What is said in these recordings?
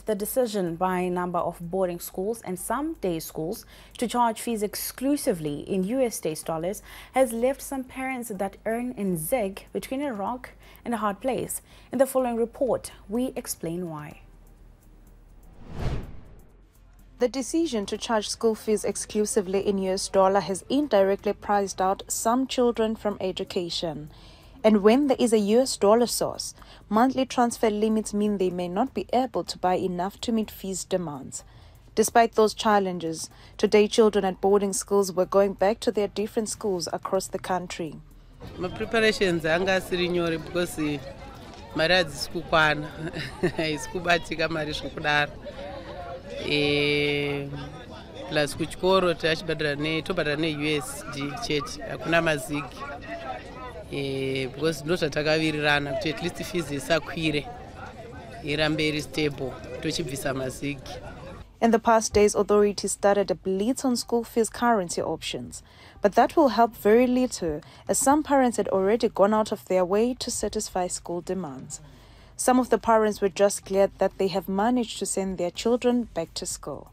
The decision by a number of boarding schools and some day schools to charge fees exclusively in US dollars has left some parents that earn in ZiG between a rock and a hard place. In the following report, we explain why. The decision to charge school fees exclusively in US dollar has indirectly priced out some children from education. And when there is a US dollar source, monthly transfer limits mean they may not be able to buy enough to meet fees demands. Despite those challenges, today children at boarding schools were going back to their different schools across the country. My preparations anga siri nyore because mari adzisi kukwana haisi kubatika mari zvekudaro plus kuchikoro tobhadhara neUSD chete hakuna mazigi because ndozvatakavirirana kuti at least fees isakwire irambe iri stable tochibvisa mazigi. In the past days, authorities started a blitz on school fees currency options, but that will help very little as some parents had already gone out of their way to satisfy school demands. Some of the parents were just glad that they have managed to send their children back to school.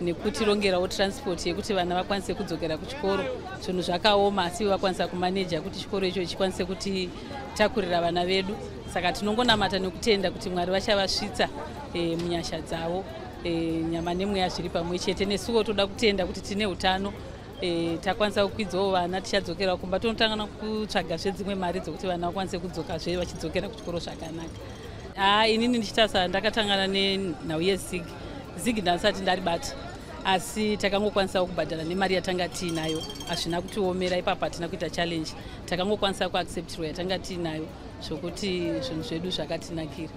Nekutirongerawo transport yekuti vana vakwanise kudzokera kuchikoro zvinhu zvakaoma asi vakwanisa kumaneja kuti chikoro icho chikwanise kuti takurira vana vedu saka tinongonamata nekutenda kuti Mwari vachavasvitsa munyasha dzavo nyama nemweya zviri pamwe chete nesuwo toda kutenda kuti tine utano takwanisa kukwidzawo vana tichadzokera kumba tonotanga kutsvaga zvedzimwe mari dzokuti vana vakwanise kudzoka zve vachidzokera kuchikoro zvakanaka. Inini ndichitasa ndakatangana nenhau yeZig ndasati ndaribata asi takangokwanisa kubhadhara nemari yatanga tiinayo hazvina kutiomera ipapo hatina kuita challenge takangokwanisa kuacceptirwa yatanga tiinayo zvokuti zvinhu zvedu zvakatinakira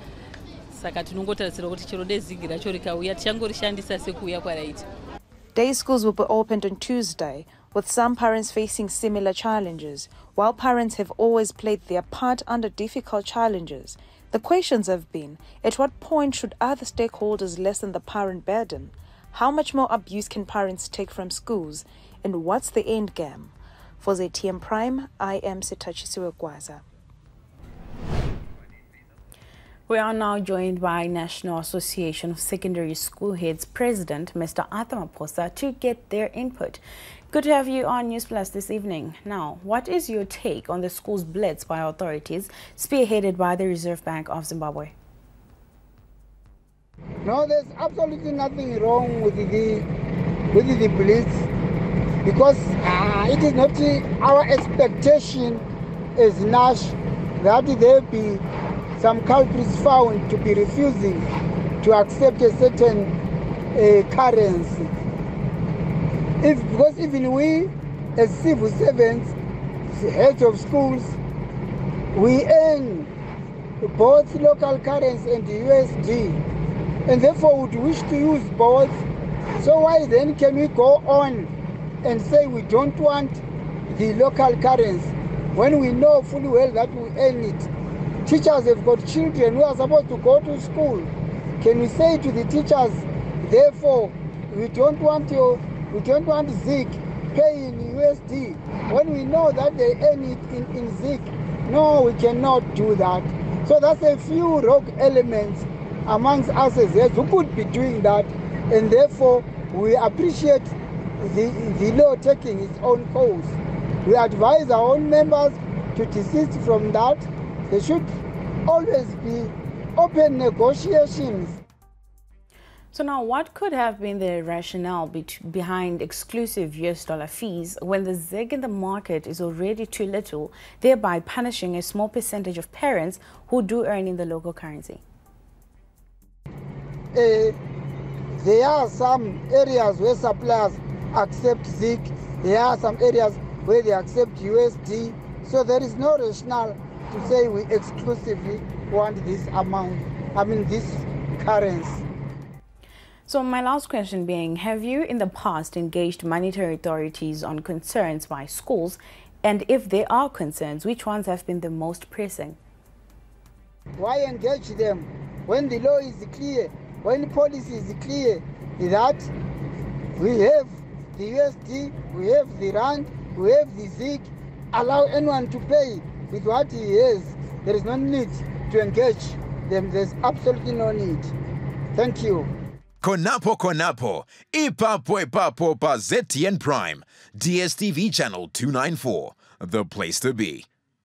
saka tinongotarisira kuti chero deZig racho rikauya tichangorishandisa sekuuya kwaraita. Day schools will be opened on Tuesday, with some parents facing similar challenges. While parents have always played their part under difficult challenges, the questions have been, at what point should other stakeholders lessen the parent burden? How much more abuse can parents take from schools? And what's the end game? For ZTM Prime, I am Sitachisiwe Gwaza. We are now joined by National Association of Secondary School Heads President, Mr. Arthur Maposa, to get their input. Good to have you on News Plus this evening. Now, what is your take on the school's blitz by authorities spearheaded by the Reserve Bank of Zimbabwe? No, there's absolutely nothing wrong with the blitz because it is not our expectation as NASH that there be some culprits found to be refusing to accept a certain currency. Because even we, as civil servants, heads of schools, we earn both local currency and USD, and therefore would wish to use both. So why then can we go on and say we don't want the local currency when we know fully well that we earn it? Teachers have got children who are supposed to go to school. Can we say to the teachers, therefore, we don't want ZiG pay in USD when we know that they earn it in ZiG? No, we cannot do that. So that's a few rogue elements amongst us as heads who could be doing that, and therefore we appreciate the law taking its own course. We advise our own members to desist from that. There should always be open negotiations. So now, what could have been the rationale behind exclusive US dollar fees when the ZiG in the market is already too little, thereby punishing a small percentage of parents who do earn in the local currency? There are some areas where suppliers accept ZiG. There are some areas where they accept USD. So there is no rationale to say we exclusively want this amount, this currency. So my last question being, have you in the past engaged monetary authorities on concerns by schools? And if there are concerns, which ones have been the most pressing? Why engage them when the law is clear, when the policy is clear that we have the USD, we have the Rand, we have the ZiG, allow anyone to pay with what he has. There is no need to engage then there's absolutely no need. Thank you. Konapo, ipapo pa ZTN Prime, DSTV channel 294, the place to be.